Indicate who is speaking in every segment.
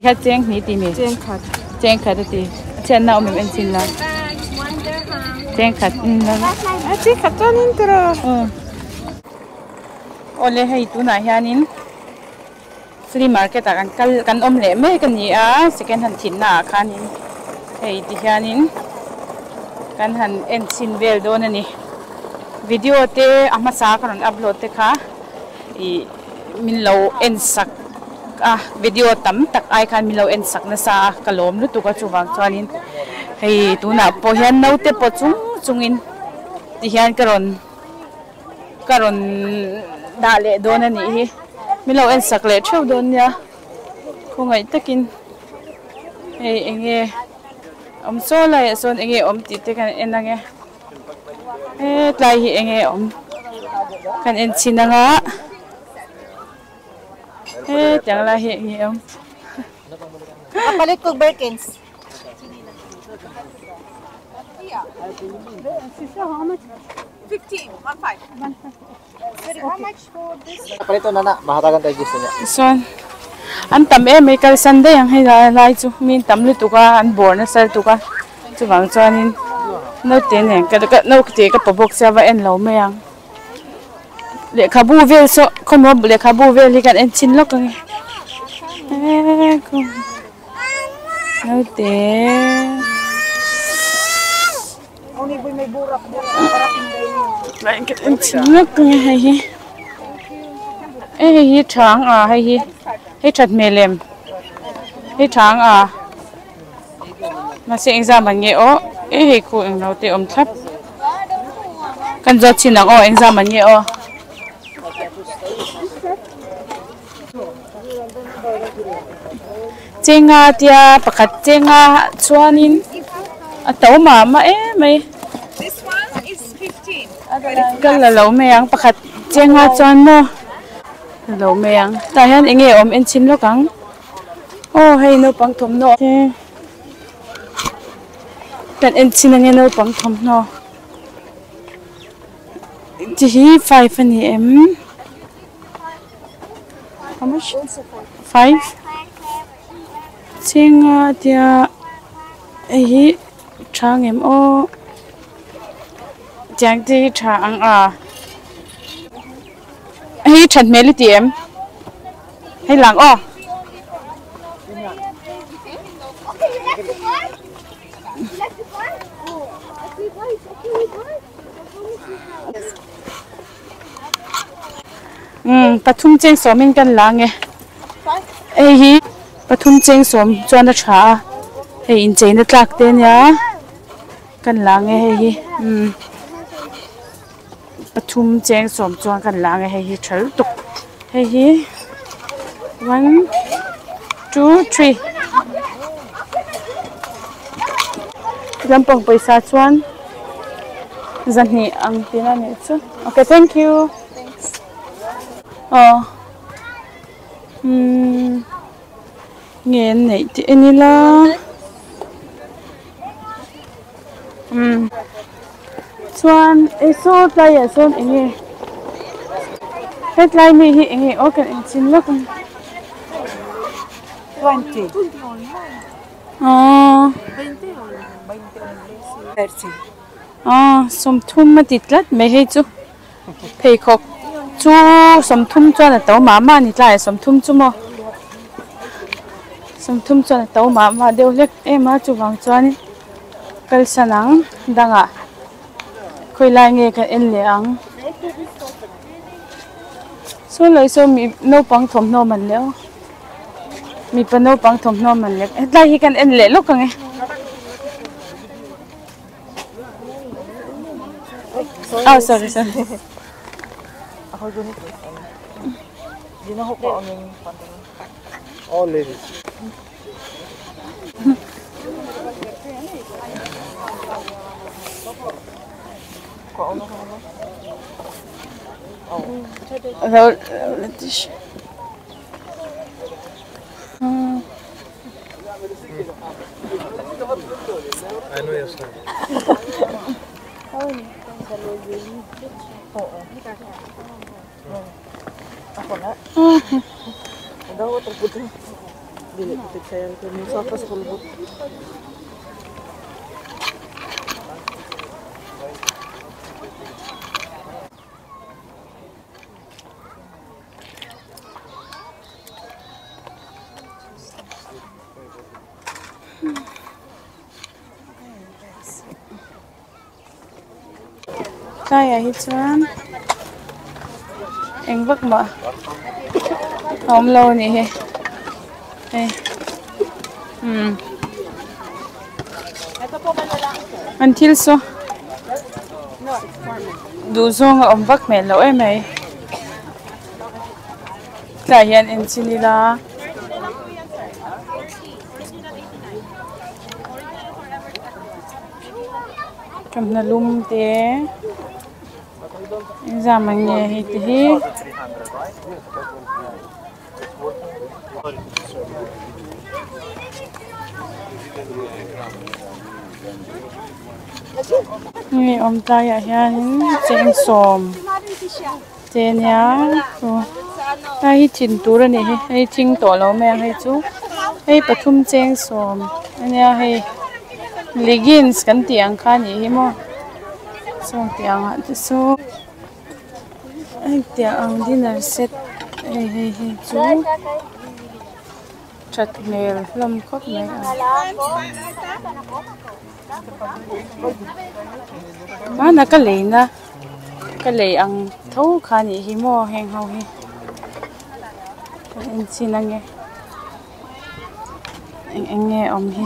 Speaker 1: khát chén ní tì mì chén khát tì chén nào mình ăn xin là chén khát chén khát cho nên từ ole hay tu na hianin free market a kan om le me kan ni a second hand thin na khanin hei ti hianin kan han en sin vel don ani video te ama sa kan upload te kha I min lo en sak video tam tak ai khan min lo en sak na sa kalom lu tu ka chuwang chuanin hei tu na po hian no te po chungin ti hian karon da le don ani hi milo en sak le theu don ya khongai takin ei enge om so lai son enge om ti te kan enange tlai hi enge om kan en chinanga chẳng là hiện gì không?
Speaker 2: Palit ko Birkins.
Speaker 3: How much? 15. 15. How much for this?
Speaker 2: Palito na mahatagan tayo gusto niya.
Speaker 1: Son, an tam may kalisan day ang hay chu min tam lu tu ka an bor na sal tu ka chu wang chuanin no ten en ka no te ka pabok sa va en lo me ang le khabu vel so kon mo le khabu vel hi kan en chin lo ka no te
Speaker 3: Only boy may burak
Speaker 1: lại cái em chin lo ka hay hi hi thang hay hi thật mê lem hi thang mà sẽ ra mà nghe ó hi cô em nào te om thấp kan giọt chin nang anh ra mà nghe ó chenga tia pakat chenga chuanin tàu mà mày
Speaker 3: This one is 15.
Speaker 1: kan la lo me ang pakat chenga chuan no lo me ang ta hian enge om en chin lo kang hay no pang thom no kan en chin enge no pang thom no ji hi 5 ani em how much 5 chenga tia hi thang em chang ti thang hi chat meli ti em hay lang pathum cheng somin kan lang hi pathum cheng som chuan a tha hei in cheina tlak te nia kan lang hi pathum cheng som chuan kan lang hi thal tuk hi 1 2 3 lampang paisa chuan zani ang tina ni chu okay thank you nghe này thì anh là chuan số tay à số anh hết lại mi hi anh ok anh xin lỗi
Speaker 3: 20.
Speaker 1: 30 som thum mà tịt lát mấy hay chú thầy khóc chú som thum cho là tàu mà nít lại som thum chú mò som thum cho là tàu mà đều lek em mà chú vàng cho ni kal sanang danga khoi lai nghe cái en le ang số lời số mi nô pang thom nô man leo mi pa nô pang thom nô man lek lai hi kan en le lo ka nge sorry.
Speaker 2: Ako dun ito. Di na ko ang yung pantalon. All ladies. Ko ano ko ano?
Speaker 1: Letish.
Speaker 2: I know your story. Ako na. Daw terputus. dili putik sayang ko ni sa pas kulbot.
Speaker 1: Kaya hitchuan eng vak ma thawlo ni he hey an thil so du zong om vak me lo em ai ta hian en chinila kam na lum te zaman niya hiti hi ni om taya hian cheng som te nya ta hi chin tur ani hi hei ching to lo me hei chu hei pathum cheng som ania hei leggings kan tiang kha ni hi mo song tiang ha tu so ai tiang dinner set hei chu chat mail lam khop me mana ka leina ka lei ang tho kha ni hi mo heng ho hi en chinange enge om hi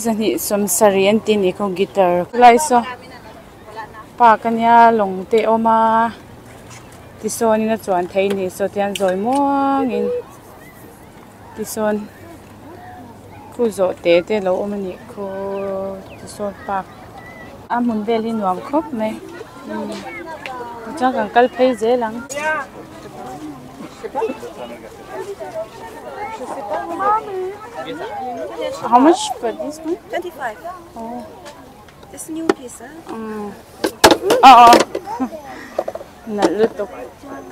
Speaker 1: zani som sari engtin iko guitar lai so pa kanya long te oma tison ina chuan thei ni so tian zoi mongin tison ku zo te lo omani ko tison pa amun velin wam khop me chắc cần phê dễ lắm. How much for this one?
Speaker 3: 25.
Speaker 1: Oh.
Speaker 3: This new piece,
Speaker 1: Nãy lướt tục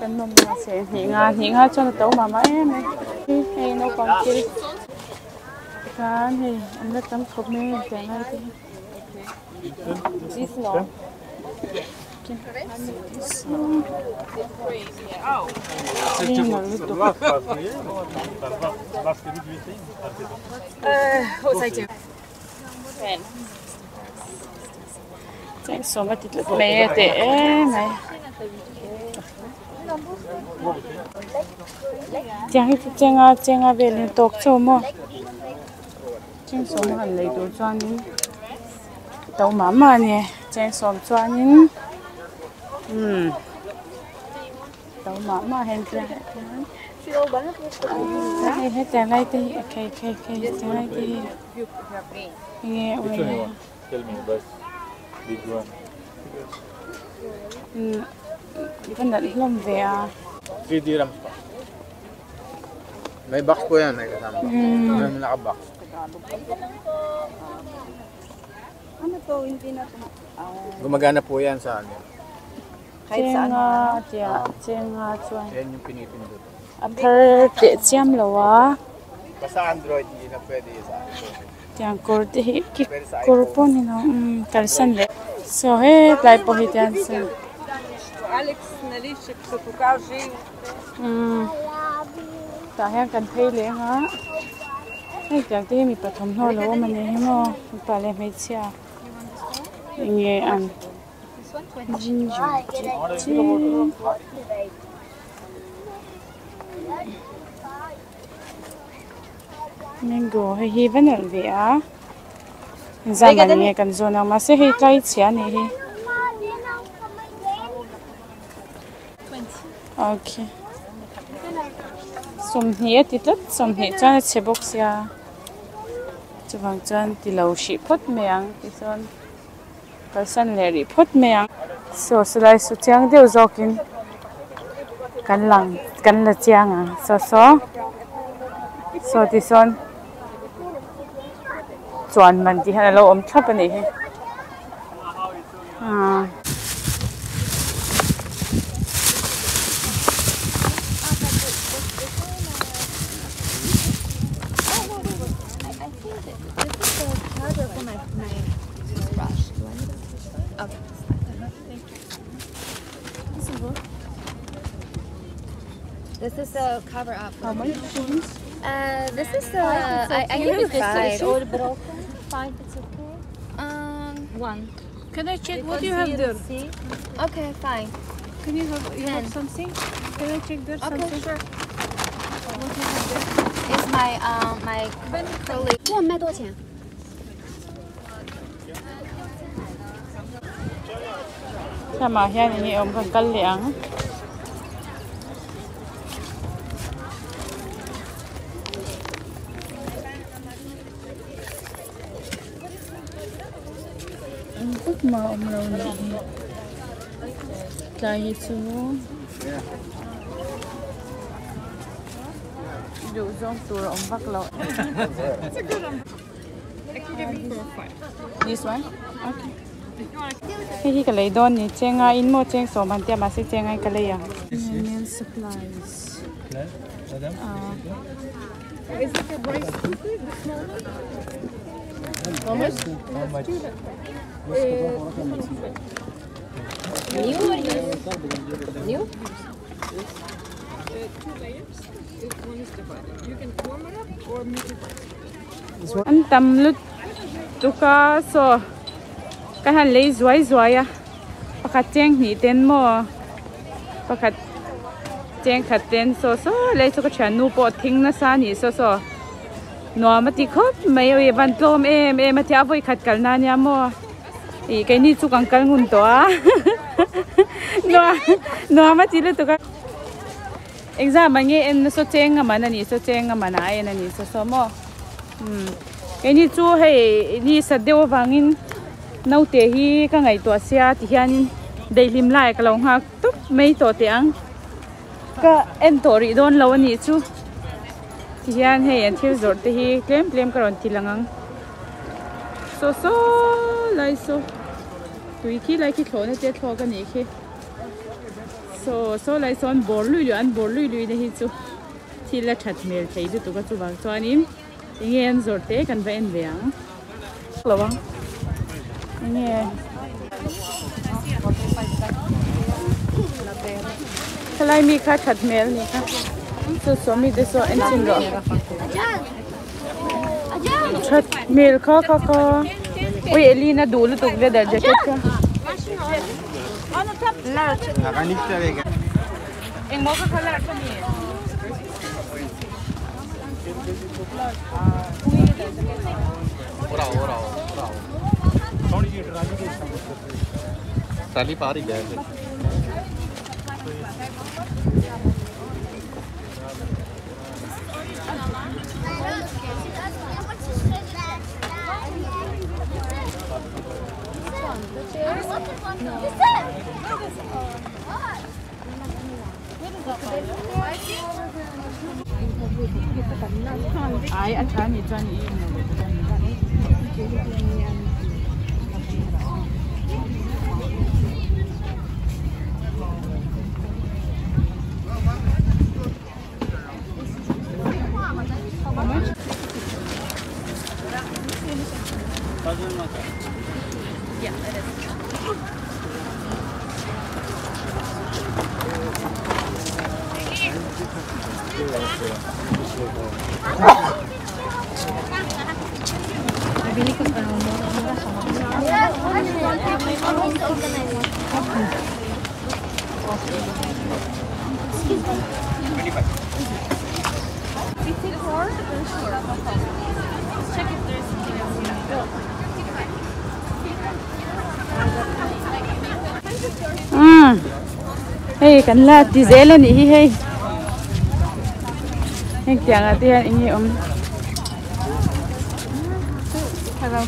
Speaker 1: cái nôm nó sẽ hiện ha cho nó tấu mà em này. Hay nó còn kia. Cái này anh đã tắm cốc mê cái này thì. This long. Chẳng số mà thịt lợn mẹ tệ này. Chẳng về liên tục cho mà. Chẳng số mà hành lấy đồ cho nên tàu mà nè, chẳng số cho nên. Tàu mà hèn kia. Hết chẳng lại thì okay chẳng lại thì nghe ơi.
Speaker 4: Big one.
Speaker 1: Ikan dari lom về à?
Speaker 4: 3 dirhams pa. May box po yan, may kasama. May naka-box.
Speaker 3: Ano to, hindi na to.
Speaker 4: Gumagana po yan sa ano.
Speaker 3: Kahit saan.
Speaker 1: Chenga chuan.
Speaker 4: Yan yung pinipindot.
Speaker 1: Apar te chiam lawa.
Speaker 4: Basta Android, hindi na pwede sa iPhone.
Speaker 1: Tiang korte hi korpon ni no kalsan le. So he play po hitian sa.
Speaker 3: Alex наличек се покажи.
Speaker 1: Ta hian kan thei le nga. Hei tiang te mi pathom ho lo mane hi mo pa le me chia. Nge an. Ginger. Mango hi vanal ve a. Zaman nge kan zona ma se hi tlai chia ni hi. Okay. Som hi titot som hi chan chebok sia. Chawang chan ti lo shi phot meang ti son. Kalsan le ri phot meang. So slai su chiang deu zokin. Kan la chiang a. So ti son. Chuan man ti hana lo om thap ani hi.
Speaker 5: This is a cover up.
Speaker 2: How much?
Speaker 5: This is I give it 5.
Speaker 6: Five, it's okay.
Speaker 5: 1.
Speaker 6: Can I check what you have there?
Speaker 5: Okay, fine.
Speaker 6: Can you have something? Can I check there something?
Speaker 5: Okay, sure.
Speaker 6: What you have there?
Speaker 5: It's my colleague.
Speaker 6: 这卖多少钱？
Speaker 1: Sama hian ini om kan kal liang. Út mà om lâu này. Đây chú. Đủ giống tụi ông vắt lọ. This one? Okay. Hey, cái lấy đòn nhỉ, chèn ngay in một chèn số mang tiệm mà sẽ chèn ngay cái lấy à?
Speaker 6: Mail supplies.
Speaker 3: Is it a rice cooker?
Speaker 4: How much?
Speaker 5: New or used? New?
Speaker 3: 2 layers. If one is divided, you can warm it up or make it.
Speaker 1: Anh tầm lúc tụi cá số cái hành lấy dối à, bác khách chèn nhị tên mò, bác khách chèn khát tên số lấy số cái chén nụ bọt thinh nó xa nhị số nó mà tí khóc mấy ở văn tôm em mà theo với khát cả na nha mò, ý cái ní chú càng càng ngun toa, nó mà tí là tụi cá exam mà nghe em số chèn mà nè số chèn mà nãy nè số mò, cái ní chú hay ní sát đeo avangin nấu té hi cái ngày tua xia thì hiền đầy lim lại cái lòng hạc tốt mấy tổ tiếng cái em tổ rì đón lâu anh chú thì hiền hay anh thiếu rồi thì hi klem cái còn thì lăng so lại so tụi khi lại khi thổi nó chết thổi cái này khi so lại so anh bor lui đấy hi chú thì là chặt mèo thấy được tụi cái chú vàng cho anh em nghe anh rồi té cần phải anh về lâu không nghe cái này mi khát chặt mèo này ha so mi để so engtin rồi chặt mèo khó ôi Elina đủ lúc tục về để jacket ka em mua cái color cái gì
Speaker 4: Ora. Tali pari gaya.
Speaker 1: ai अच्छा नहीं जानी
Speaker 6: Bili ko pa mura sa
Speaker 1: hey kan la diesel ni hi hey heng tiang atian ini hello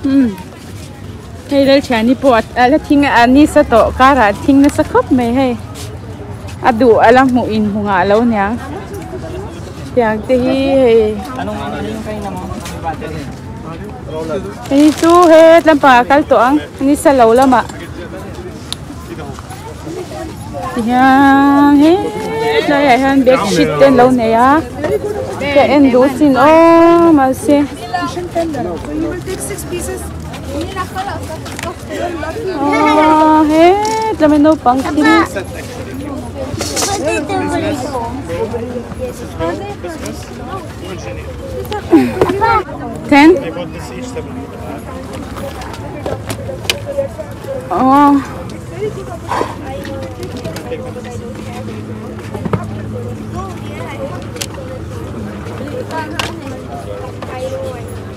Speaker 1: Hey, little Chinese pot. I think anih sa to. Kara, think na sa cup may hey. Adu, alam mo in mo nga alaw niya. Yang tehi hey.
Speaker 2: Anong kayo mo?
Speaker 1: Ini tu hey, lang pangakal to ang. Ini sa law lama. Yang hey. Laya han bag sheet ten law niya. Kaya endosin oh, masih.
Speaker 3: So you will take 6 pieces.
Speaker 1: Oh, hey, let me know pumpkin. 10? Oh.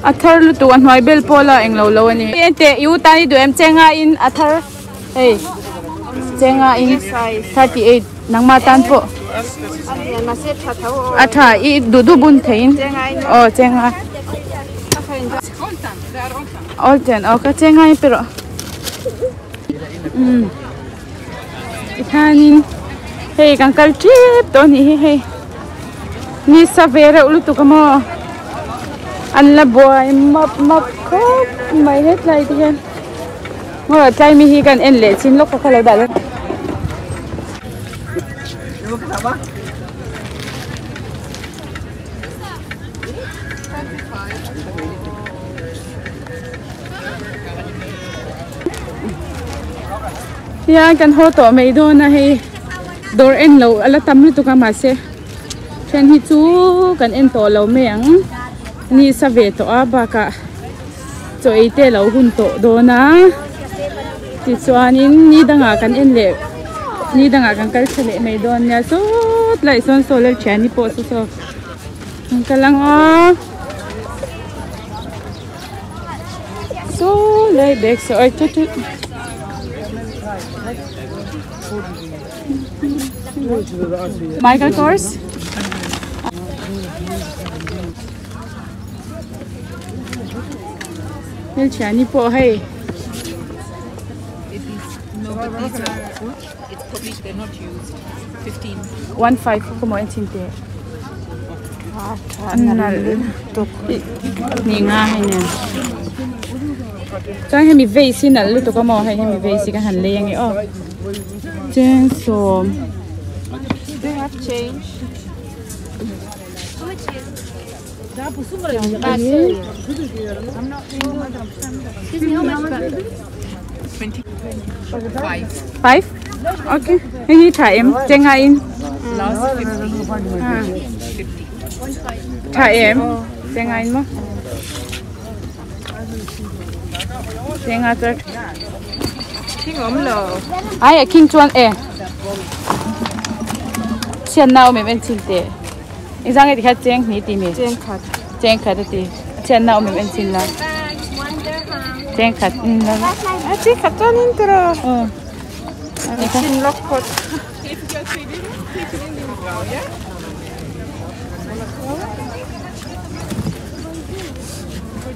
Speaker 1: Athar lu tu an hoi bel pola eng lo lo ani ente yu tani du em chenga in athar hey chenga in 38 nang ma tan po atha I du bun thein oh chenga olten okay chenga I pero itanin hey kangkal trip to ni hey ni savera ulu tu kamo anh là boy mập khóc mày hết lại thì hen ngồi ở trai mi hi gần em lệ xin lúc có lâu đại lên ya kan ho to mấy đôi na hi door en lâu ala tam lu tu ka ma se chen hi chu kan en to lâu meng ni sa ve to abaka choi te lo hun to do na ti chuanin ni danga kan en le ni danga kan kal chele mai don nya so lai son solar chani po so kalang a so lai bek so ai tu Michael Kors Hel chani po hey.
Speaker 3: No, but these are, it's probably they're not used. 15.
Speaker 1: 15 como en sinte. Anal tok ni nga hay nen. Chang he mi vei sin al lu to como hay he mi vei si kan han leng oh. Chen som.
Speaker 2: They have change.
Speaker 5: Excuse me, how much?
Speaker 3: 25.
Speaker 1: 5? Okay. Ini thả em cheng nga in.
Speaker 3: Last 50.
Speaker 1: Thả em cheng nga in mo. Cheng nga tơ.
Speaker 2: King omlo.
Speaker 1: Ai king chuan e. Chen nao me men chin te. Exang e khat cheng ni ti me.
Speaker 2: Thenkhat.
Speaker 1: Thenkhat ti. Chen nao me men chin la. Thenkhat la.
Speaker 2: Thenkhat ton intro.
Speaker 1: Chin
Speaker 2: lock pot.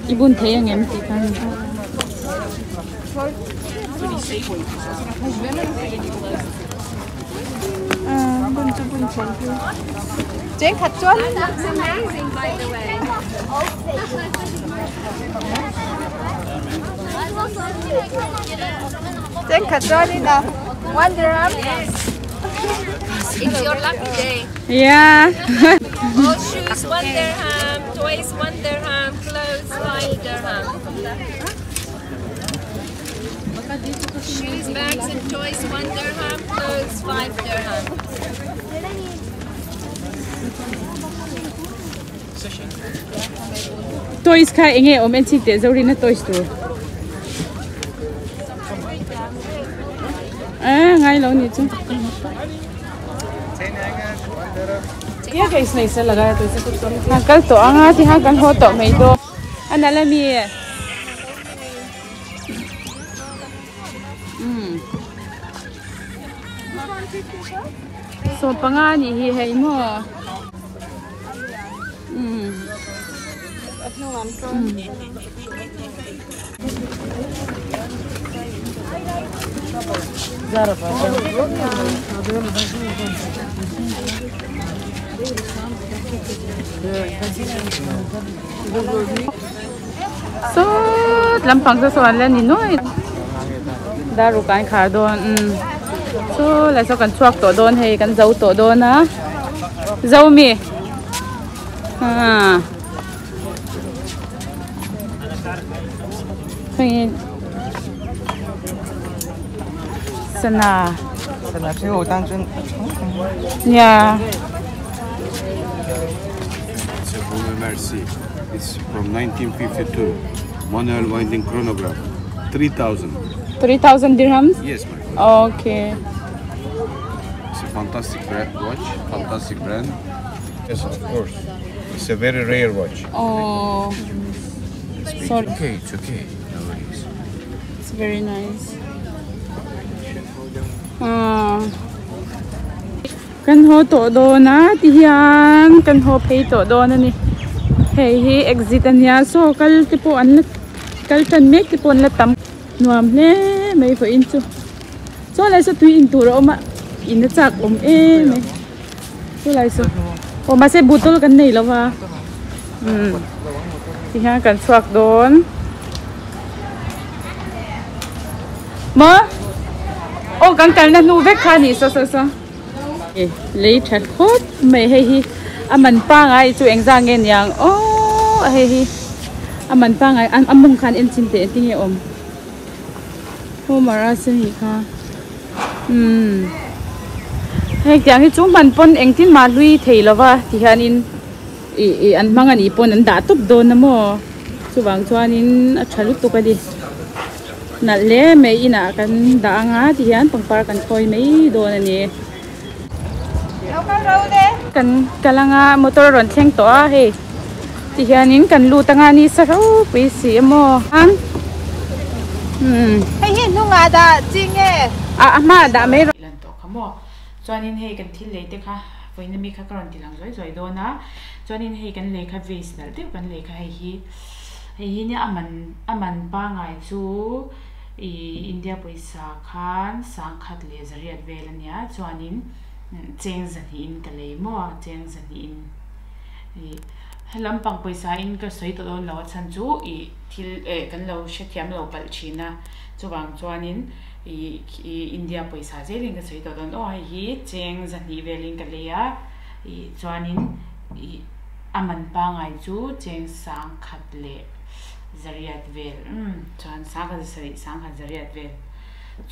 Speaker 1: Ibun the yang em ti kan.
Speaker 2: Thenkhat ton.
Speaker 5: That's amazing, by the way.
Speaker 2: Thenkhat ton ina. 1 dirham.
Speaker 5: Yes. It's your lucky day.
Speaker 1: Yeah.
Speaker 5: All shoes 1 dirham, toys 1 dirham, clothes 5 dirham. Shoes, bags and toys 1 dirham, clothes 5 dirham.
Speaker 1: Toys ka enge om en chite zori na toys tu. Ngai lo ni chu. Ya guys nahi se lagaya to ise kuch to. Kal to anga thi ha kan ho to mai do. Anala mi. So pangani hi hei mo. So, lampang sa suan lang ni Noy. Daru kan khar don. So, lai so kan chuak to don hei kan zau to don na. Zau mi. Ha. Hei. Sana.
Speaker 2: Sana siya utang chun.
Speaker 1: Yeah.
Speaker 7: It's a Bourbon Merci. It's from 1952. Manual winding chronograph. 3,000.
Speaker 1: 3,000 dirhams?
Speaker 7: Yes, ma'am.
Speaker 1: Okay.
Speaker 7: It's a fantastic watch. Fantastic brand. Yes, of course. It's a very rare watch.
Speaker 1: Oh. Sorry.
Speaker 7: Okay, it's okay. No worries.
Speaker 1: It's very nice. Kan ho to do na tiyan kan ho pay to do na ni hey hi exit anya so kal tipo an kal tan mek tipo an latam nuam le mai fo in chu so lai so tui in tu ro ma in chak me so lai so o ma se butol kan nei lawa tiyan kan chuak don ma ô căng căng na nu vek kha ni so lấy thật khốt mày hay hi mình pa ngay chú anh giang nghe nhàng ô hay hi mình pa ngay anh mông khan em xin tiền tiếng nghe om ô mà ra xin hi kha hay chẳng hi chúng mình pon engtin mà lui thầy lo va thì han in anh mang anh pon anh đã tụp đồn na mo chú vàng cho anh in chalut tụp cái đi nãy lẽ mấy ina kan đã ngã thì han pang par kan khoi mấy đồn này kan kalanga motor ron theng to he ti hianin kan lu tanga ni sa ro pi si mo an
Speaker 3: Hey, nu nga da jing e.
Speaker 1: ma da me lan to khamo chuanin he kan thil le te kha voina mi kha karon tilang zoi zoi do na chuanin he kan le kha vis dal te kan le kha hi ni aman pa ngai chu India Pawisa khan sangkhat le zariat velania chuanin cheng zani in kalei mo cheng zani in lampang Pawisa in ka soi to don law chan chu thil kan lo hrethiam lo pal china chuwang chuanin India Pawisa jelin ka soi to don o hi cheng zani velin kaleya chuanin aman pa ngai chu cheng sangkhat le zariat vel chuan sangkhat zariat vel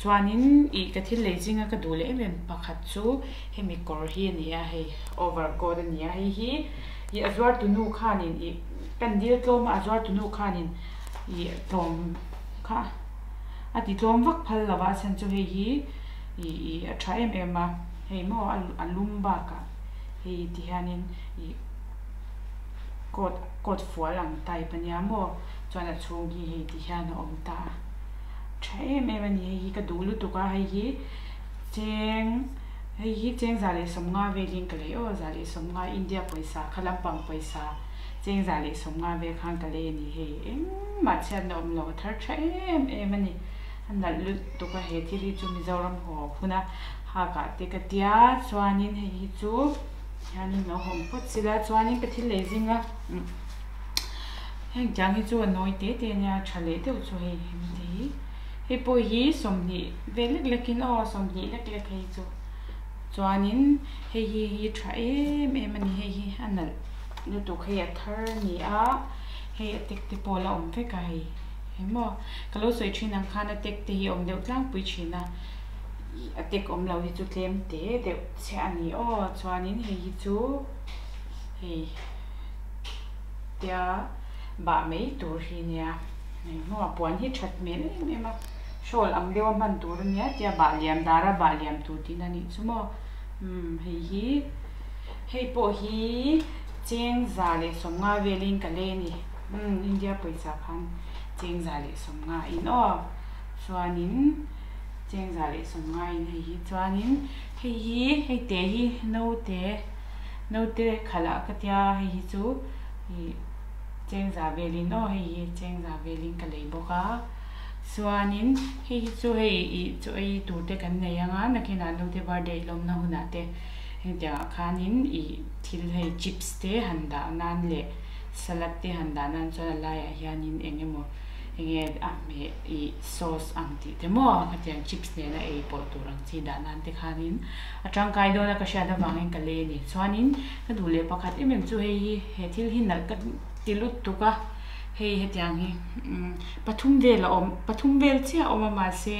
Speaker 1: chuanin ka thil lejinga ka dule em pakhat chu hemi kor hi ania hei overcoat ania hi azwar tunu khanin kan dil tlom azwar tunu khanin tlom kha ati tlom vak phal lawa chan chu hi atha em a hei mo alumba ka hei tihanin kot fualang tai pania mo chuan a chungi hei tihan om ta em ani hi ka dulu tu ka hi cheng zale somnga velin kale o zale somnga India Pawisa khalampang Pawisa cheng zale somnga ve khang kale ni he ma chen nom lo thar em ani anal lu tu ka he thili chu mizoram ho khuna ha ka te ka tia chuanin hi chu yani no hom pot sila chuanin ka thil lezinga heng jang hi chu noi te nya thale te chu he hi he po hi somni velek lekin o somni lek hei chu chuanin hei tha em ani hei anal lu tu khaya thar ni a hei tek te pola om fe ka hei hemo kalo soi thinang khana tek te hi om deu tlang pui china atek om lo hi chu tlem te deu che ani o chuanin hei chu hei tia ba mei tur hi nia hemo puan hi that mel em a shol am dewa man tur nia tia ba liam dara ba liam tu tin ani chumo hei po hi cheng zale somnga velin kale ni India Pawisa khan cheng zale somnga in o chuanin cheng zale somnga in hei chuanin hei te hi no te khala ka tia hei chu cheng za velin o hei cheng za velin ka lei boka chuanin hei chu hei chu ei tur te kan nei anga nakina no te birthday lom na huna te hetia khanin thil hei chips te handa nan le salad te handa nan chona lai a hianin engemo enge me sauce angti te mo katiang chips ne na ei pol turang chi da nan te khanin atang kai do na ka sha da wangin ka le ni chuanin ka dule pakhat emem chu hei he thil hin nal ka tilut tuka hei hetiang hi pathum vel chia oma ma se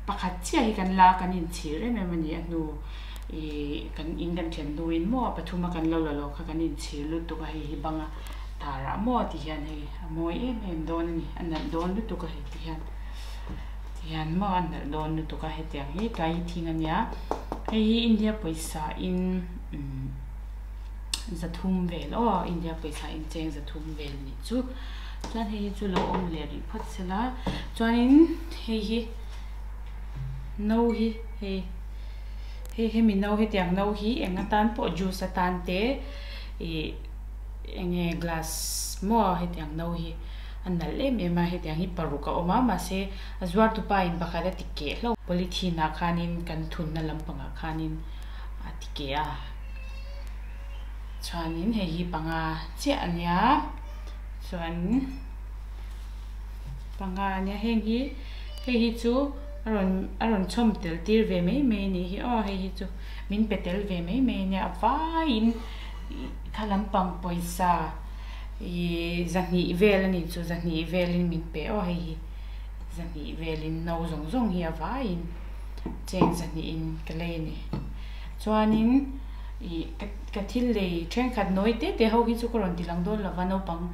Speaker 1: pakhat chia hi kan la kan in thir ememani anu kan ingan thian duin mo pathuma kan lo kha kan in thir lut tuka hi banga tara mo ti hian hei moi em don ni an don lu tuka hei ti hian mo an don lu tuka hetiang hi kai thingania hei India Pawisa in zathum vel India Pawisa in cheng zathum vel ni chu chuan hei chu lo om le ri phot sela chuanin hei no hi hei mi no hi tiang no hi enga tan po juice tan te enge glass mo he tiang no hi anal ema he tiang hi paruka oma ma se azwar tu pa in bakada tike hlo polythene khanin kan thun na lampanga khanin atike a chuanin he hi panga che ania chuan panga ania he hi chu aron chom tel tir ve mai ni hi he hi chu min petel ve mai ne avain khalam pang Pawisa zani vel ani chu zani velin min pe hei zani velin no zong hi avain cheng zani in kale ni chuanin ka thil le thenkhat noi te ho hi chu koron tilang don lawa no pang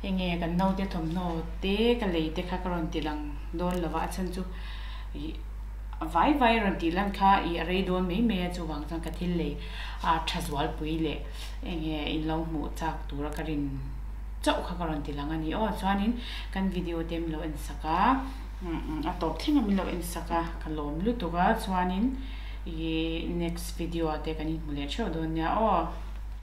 Speaker 1: enge kan no te thom no te ka le te kha koron tilang don lawa chan chu vai ron tilang kha re don me chu wang chang ka thil le thazwal pui le enge in lo mu chak tura karin chau kha karon tilang ani chuanin kan video tem lo en saka atop thinga mi lo en saka kalom lu tuga chuanin next video ate kan in mule chho don nya